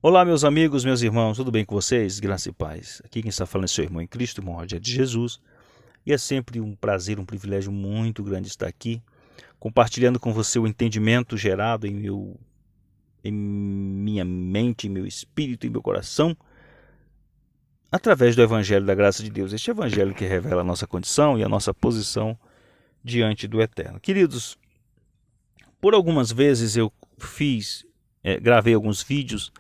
Olá, meus amigos, meus irmãos, tudo bem com vocês? Graça e paz. Aqui quem está falando é seu irmão em Cristo, irmão Rogério de Jesus. E é sempre um prazer, um privilégio muito grande estar aqui, compartilhando com você o entendimento gerado em minha mente, em meu espírito e meu coração, através do Evangelho da Graça de Deus. Este Evangelho que revela a nossa condição e a nossa posição diante do Eterno. Queridos, por algumas vezes eu gravei alguns vídeos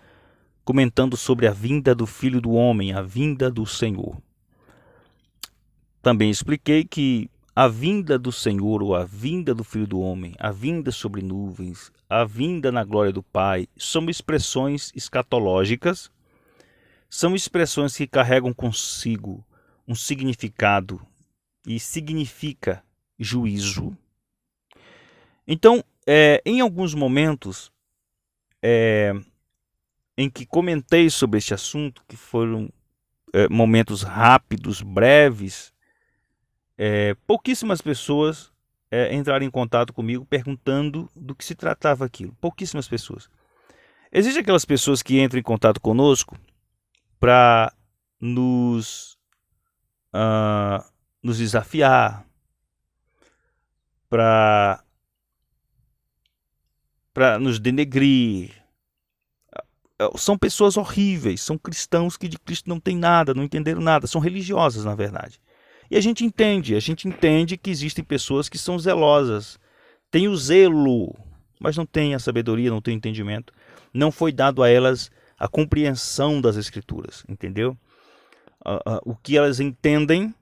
comentando sobre a vinda do Filho do Homem, a vinda do Senhor. Também expliquei que a vinda do Senhor, ou a vinda do Filho do Homem, a vinda sobre nuvens, a vinda na glória do Pai, são expressões escatológicas, são expressões que carregam consigo um significado e significa juízo. Então, em alguns momentos em que comentei sobre este assunto, que foram momentos rápidos, breves, pouquíssimas pessoas entraram em contato comigo perguntando do que se tratava aquilo. Pouquíssimas pessoas. Existem aquelas pessoas que entram em contato conosco para nos desafiar, para nos denegrir. São pessoas horríveis, são cristãos que de Cristo não têm nada, não entenderam nada, são religiosas na verdade. E a gente entende que existem pessoas que são zelosas, têm o zelo, mas não têm a sabedoria, não têm o entendimento. Não foi dado a elas a compreensão das Escrituras, entendeu? O que elas entendem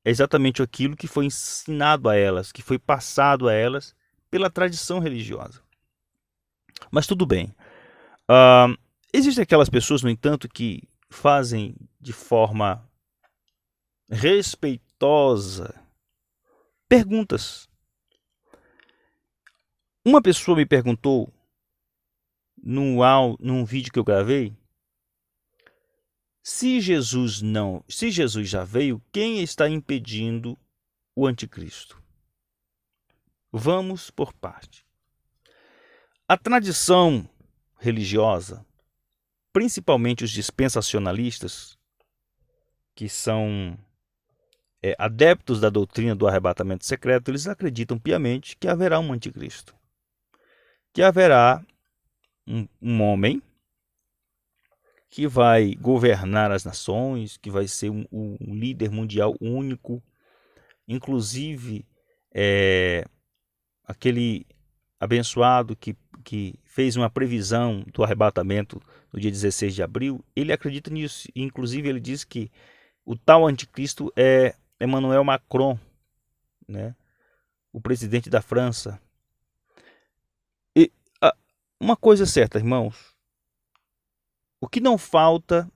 é exatamente aquilo que foi ensinado a elas, que foi passado a elas pela tradição religiosa. Mas tudo bem. Existem aquelas pessoas, no entanto, que fazem de forma respeitosa perguntas. Uma pessoa me perguntou num vídeo que eu gravei, se Jesus já veio, quem está impedindo o anticristo? Vamos por parte. A tradição religiosa, principalmente os dispensacionalistas, que são adeptos da doutrina do arrebatamento secreto, eles acreditam piamente que haverá um anticristo, que haverá um homem que vai governar as nações, que vai ser um líder mundial único, inclusive aquele abençoado que fez uma previsão do arrebatamento no dia 16 de abril, ele acredita nisso, inclusive ele diz que o tal anticristo é Emmanuel Macron, né? O presidente da França. E uma coisa é certa, irmãos, o que não falta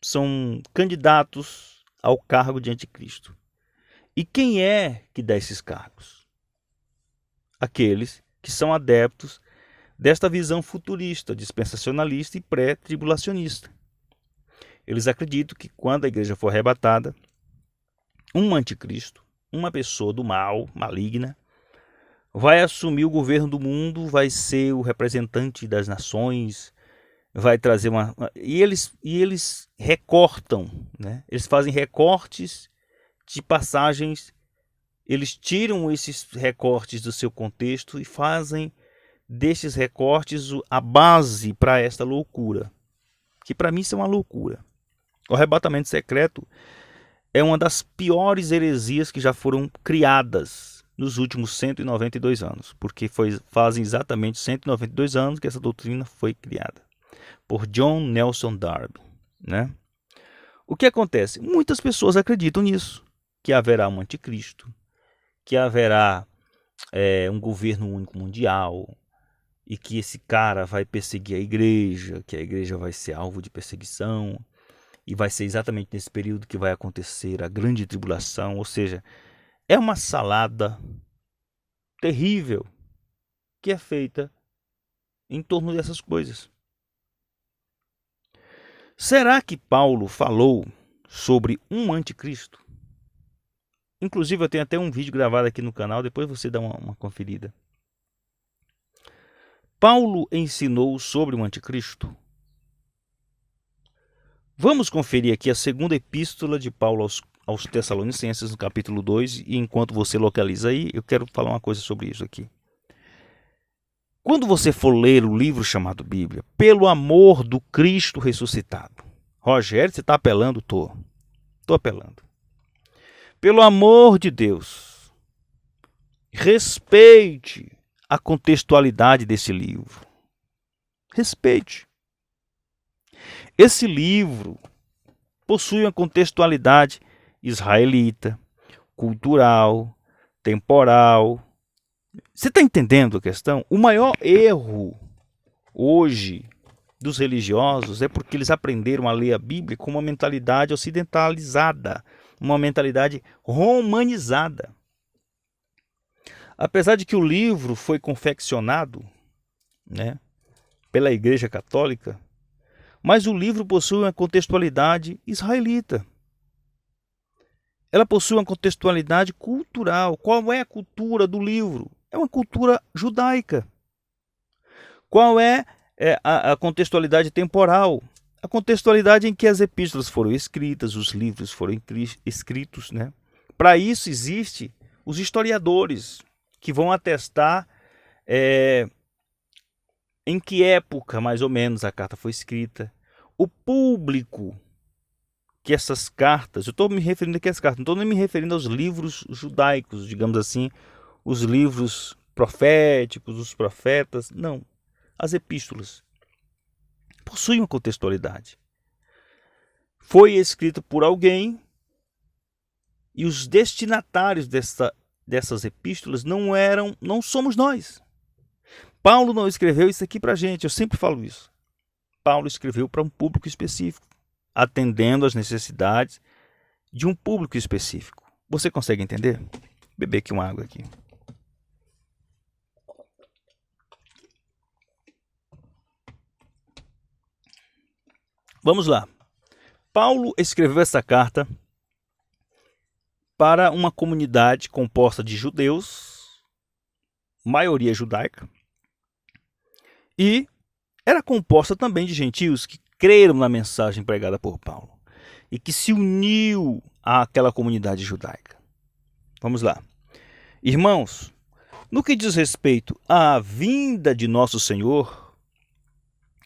são candidatos ao cargo de anticristo. E quem é que dá esses cargos? Aqueles que são adeptos desta visão futurista, dispensacionalista e pré-tribulacionista. Eles acreditam que quando a igreja for arrebatada, um anticristo, uma pessoa do mal, maligna, vai assumir o governo do mundo, vai ser o representante das nações, vai trazer e eles recortam, né? Eles fazem recortes de passagens, eles tiram esses recortes do seu contexto e fazem destes recortes a base para esta loucura, que para mim isso é uma loucura. O arrebatamento secreto é uma das piores heresias que já foram criadas nos últimos 192 anos, porque fazem exatamente 192 anos que essa doutrina foi criada por John Nelson Darby, né? O que acontece? Muitas pessoas acreditam nisso, que haverá um anticristo, que haverá um governo único mundial, e que esse cara vai perseguir a igreja, que a igreja vai ser alvo de perseguição, e vai ser exatamente nesse período que vai acontecer a grande tribulação. Ou seja, é uma salada terrível que é feita em torno dessas coisas. Será que Paulo falou sobre um anticristo? Inclusive eu tenho até um vídeo gravado aqui no canal, depois você dá uma conferida. Paulo ensinou sobre o anticristo? Vamos conferir aqui a segunda epístola de Paulo aos Tessalonicenses, no capítulo 2, e enquanto você localiza aí, eu quero falar uma coisa sobre isso aqui. Quando você for ler o livro chamado Bíblia, pelo amor do Cristo ressuscitado. Rogério, você está apelando? Tô apelando. Pelo amor de Deus, respeite a contextualidade desse livro. Respeite. Esse livro possui uma contextualidade israelita, cultural, temporal. Você está entendendo a questão? O maior erro hoje dos religiosos é porque eles aprenderam a ler a Bíblia com uma mentalidade ocidentalizada, uma mentalidade romanizada. Apesar de que o livro foi confeccionado, né, pela Igreja Católica, mas o livro possui uma contextualidade israelita. Ela possui uma contextualidade cultural. Qual é a cultura do livro? É uma cultura judaica. Qual é a contextualidade temporal? A contextualidade em que as epístolas foram escritas, os livros foram escritos, né? Para isso existe os historiadores que vão atestar em que época, mais ou menos, a carta foi escrita, o público que essas cartas, eu estou me referindo aqui às cartas, não estou nem me referindo aos livros judaicos, digamos assim, os livros proféticos, os profetas, não. As epístolas possuem uma contextualidade. Foi escrito por alguém e os destinatários dessas epístolas não somos nós. Paulo não escreveu isso aqui para a gente, eu sempre falo isso. Paulo escreveu para um público específico, atendendo às necessidades de um público específico. Você consegue entender? Vou beber aqui uma água aqui. Vamos lá. Paulo escreveu essa carta para uma comunidade composta de judeus, maioria judaica, e era composta também de gentios que creram na mensagem pregada por Paulo e que se uniu àquela comunidade judaica. Vamos lá. Irmãos, no que diz respeito à vinda de nosso Senhor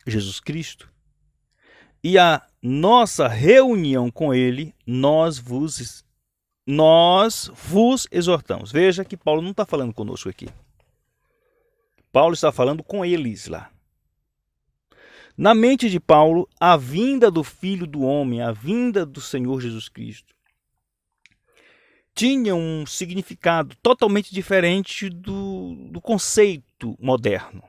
Jesus Cristo e à nossa reunião com Ele, nós vos exortamos. Veja que Paulo não está falando conosco aqui. Paulo está falando com eles lá. Na mente de Paulo, a vinda do Filho do Homem, a vinda do Senhor Jesus Cristo, tinha um significado totalmente diferente do conceito moderno.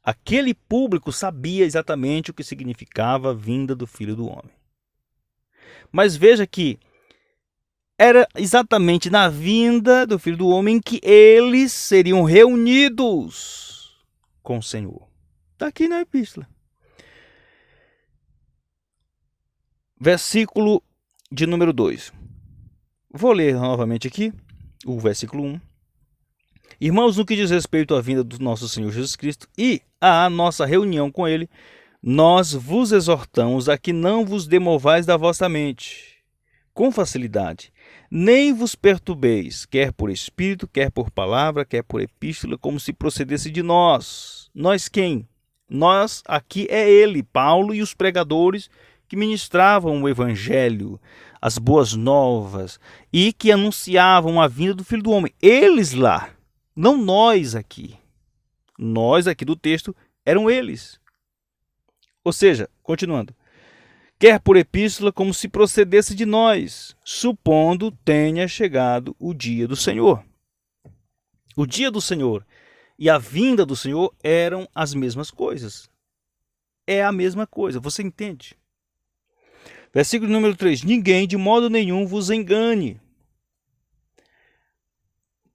Aquele público sabia exatamente o que significava a vinda do Filho do Homem. Mas veja que era exatamente na vinda do Filho do Homem que eles seriam reunidos com o Senhor. Está aqui na epístola. Versículo de número 2. Vou ler novamente aqui o versículo 1. Irmãos, no que diz respeito à vinda do nosso Senhor Jesus Cristo e à nossa reunião com Ele, nós vos exortamos a que não vos demovais da vossa mente, com facilidade, nem vos perturbeis, quer por espírito, quer por palavra, quer por epístola, como se procedesse de nós. Nós quem? Nós, aqui é ele, Paulo, e os pregadores que ministravam o evangelho, as boas novas, e que anunciavam a vinda do Filho do Homem. Eles lá, não nós aqui. Nós aqui do texto eram eles. Ou seja, continuando, quer por epístola, como se procedesse de nós, supondo tenha chegado o dia do Senhor. O dia do Senhor e a vinda do Senhor eram as mesmas coisas. É a mesma coisa, você entende? Versículo número 3. Ninguém de modo nenhum vos engane.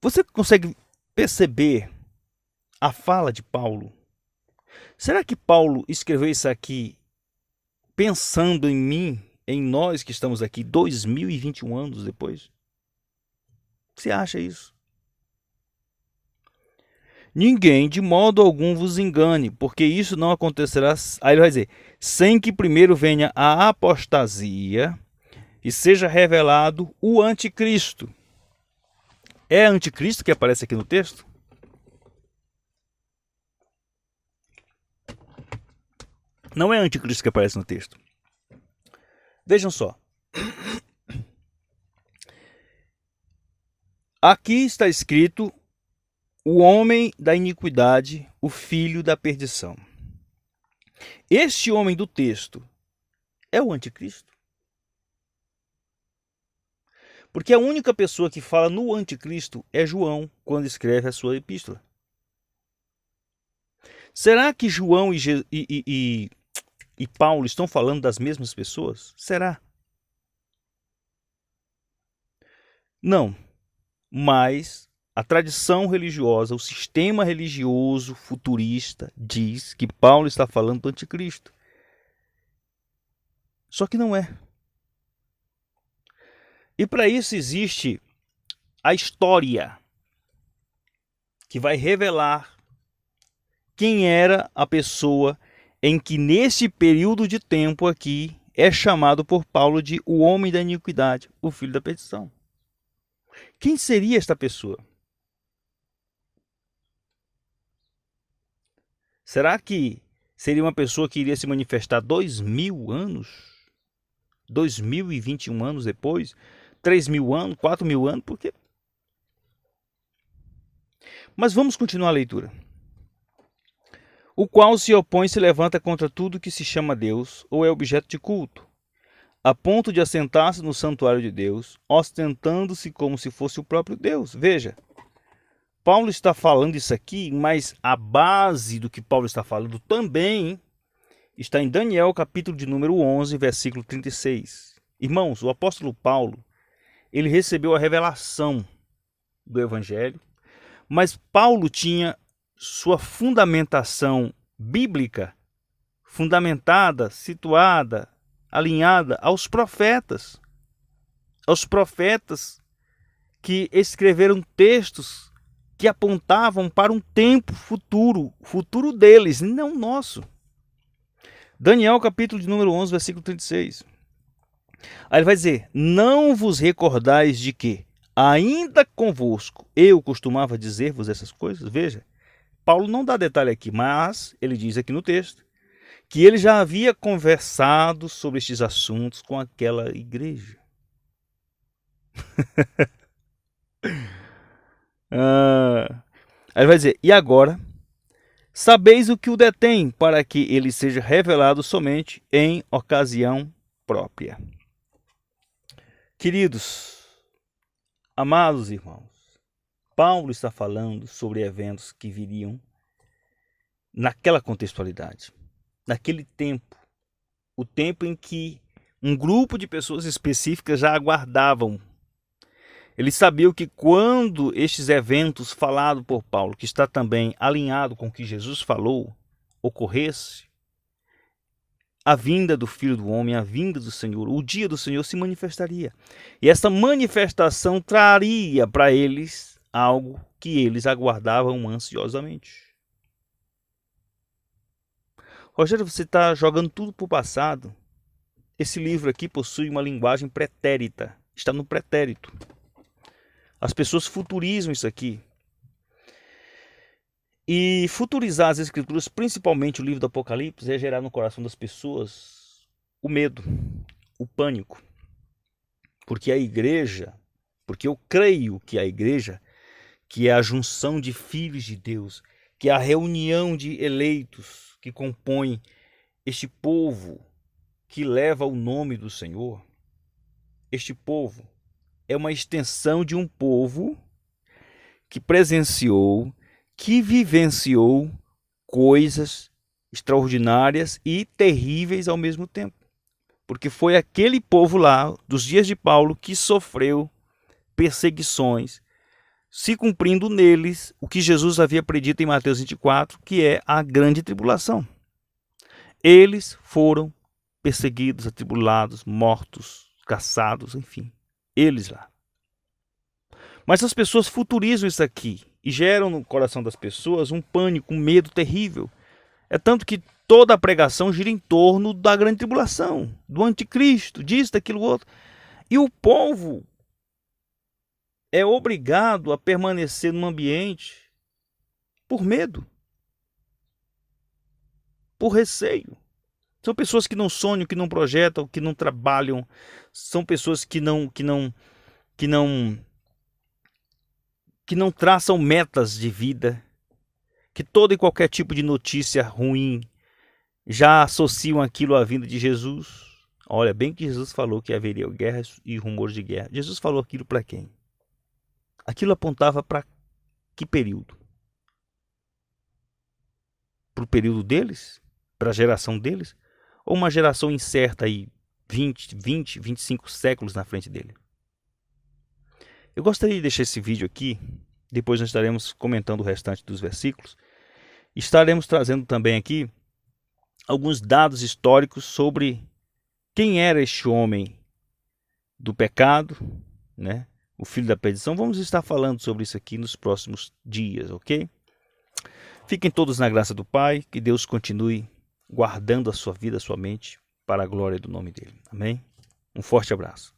Você consegue perceber a fala de Paulo? Será que Paulo escreveu isso aqui pensando em mim, em nós que estamos aqui 2021 anos depois? Você acha isso? ninguém de modo algum vos engane, porque isso não acontecerá. Aí ele vai dizer, sem que primeiro venha a apostasia e seja revelado o anticristo. É anticristo que aparece aqui no texto? Não é anticristo que aparece no texto. Vejam só. Aqui está escrito o homem da iniquidade, o filho da perdição. Este homem do texto é o anticristo? Porque a única pessoa que fala no anticristo é João, quando escreve a sua epístola. Será que João e Paulo estão falando das mesmas pessoas? Será? Não. Mas a tradição religiosa, o sistema religioso futurista diz que Paulo está falando do anticristo. Só que não é. E para isso existe a história que vai revelar quem era a pessoa em que nesse período de tempo aqui é chamado por Paulo de o homem da iniquidade, o filho da perdição. Quem seria esta pessoa? Será que seria uma pessoa que iria se manifestar 2000 anos? 2021 anos depois? 3000 anos? 4000 anos? Por quê? Mas vamos continuar a leitura. O qual se opõe e se levanta contra tudo que se chama Deus ou é objeto de culto, a ponto de assentar-se no santuário de Deus, ostentando-se como se fosse o próprio Deus. Veja, Paulo está falando isso aqui, mas a base do que Paulo está falando também está em Daniel, capítulo de número 11, versículo 36. Irmãos, o apóstolo Paulo, ele recebeu a revelação do Evangelho, mas Paulo tinha sua fundamentação bíblica, fundamentada, situada, alinhada aos profetas que escreveram textos que apontavam para um tempo futuro, futuro deles, não nosso. Daniel, capítulo de número 11, versículo 36. Aí ele vai dizer, não vos recordais de que, ainda convosco, eu costumava dizer-vos essas coisas? Veja, Paulo não dá detalhe aqui, mas ele diz aqui no texto que ele já havia conversado sobre estes assuntos com aquela igreja. Aí vai dizer, e agora, sabeis o que o detém, para que ele seja revelado somente em ocasião própria. Queridos, amados irmãos, Paulo está falando sobre eventos que viriam naquela contextualidade, naquele tempo, o tempo em que um grupo de pessoas específicas já aguardavam. Eles sabiam que quando estes eventos falados por Paulo, que está também alinhado com o que Jesus falou, ocorresse, a vinda do Filho do Homem, a vinda do Senhor, o dia do Senhor se manifestaria. E essa manifestação traria para eles algo que eles aguardavam ansiosamente. Rogério, você está jogando tudo para o passado. Esse livro aqui possui uma linguagem pretérita, está no pretérito. As pessoas futurizam isso aqui. E futurizar as escrituras, principalmente o livro do Apocalipse, é gerar no coração das pessoas o medo, o pânico. Porque a igreja, porque eu creio que a igreja, que é a junção de filhos de Deus, que é a reunião de eleitos que compõem este povo que leva o nome do Senhor, este povo é uma extensão de um povo que presenciou, que vivenciou coisas extraordinárias e terríveis ao mesmo tempo. Porque foi aquele povo lá, dos dias de Paulo, que sofreu perseguições, se cumprindo neles o que Jesus havia predito em Mateus 24, que é a grande tribulação. Eles foram perseguidos, atribulados, mortos, caçados, enfim. Eles lá. Mas as pessoas futurizam isso aqui. e geram no coração das pessoas um pânico, um medo terrível. É tanto que toda a pregação gira em torno da grande tribulação, do anticristo, disso, daquilo outro. E o povo é obrigado a permanecer num ambiente por medo, por receio. São pessoas que não sonham, que não projetam, que não trabalham. São pessoas que não traçam metas de vida, que todo e qualquer tipo de notícia ruim já associam aquilo à vinda de Jesus. Olha, bem que Jesus falou que haveria guerras e rumores de guerra. Jesus falou aquilo para quem? Aquilo apontava para que período? Para o período deles? Para a geração deles? Ou uma geração incerta aí, 25 séculos na frente dele? Eu gostaria de deixar esse vídeo aqui, depois nós estaremos comentando o restante dos versículos. Estaremos trazendo também aqui alguns dados históricos sobre quem era este homem do pecado, né? O filho da perdição. Vamos estar falando sobre isso aqui nos próximos dias, ok? Fiquem todos na graça do Pai, que Deus continue guardando a sua vida, a sua mente, para a glória do nome dele. Amém? Um forte abraço.